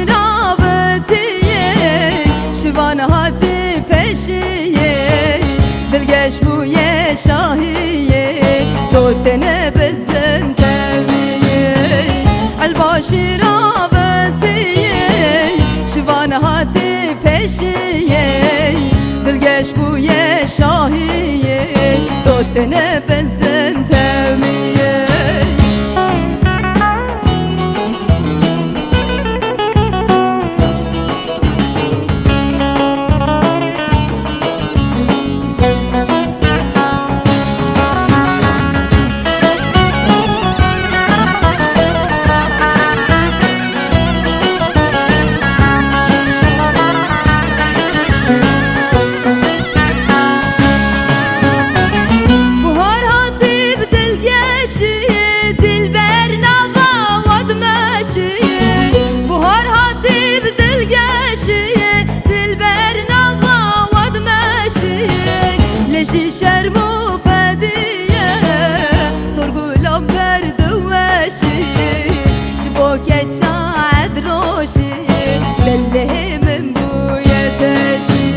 şiravetiye şivan hadi peşiye dilgeç bu ye şahiye dotene bezen teviye alba şiravetiye şivan hadi peşiye dilgeç bu ye şahiye dotene bezen teviye شیشر مفدیه سرگلام بردوشی چبا که چاد روشی دله من بوی دشی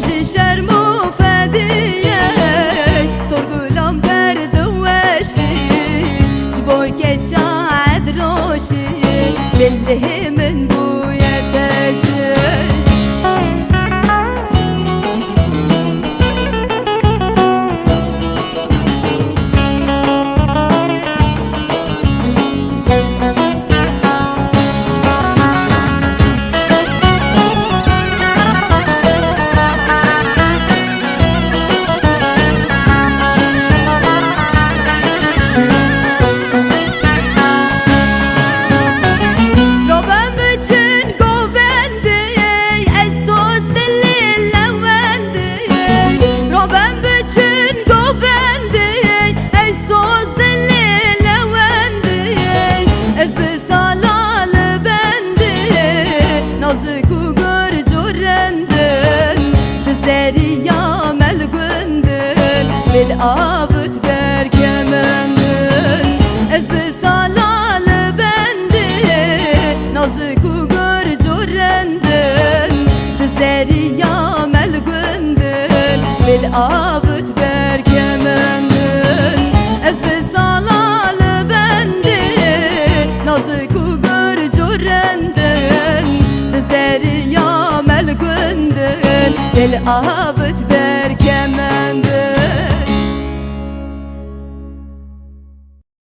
شیشر مفدیه سرگلام بردوشی چبا که چاد روشی دله من بوی دشی Zeriya melgündün bil abut berkemendün ezbe salalı bendi nazı kugur curendün Zeriya melgündün bil abut berkemendün ezbe salalı bendi nazı kugur curendün Zeriya melgündün el abut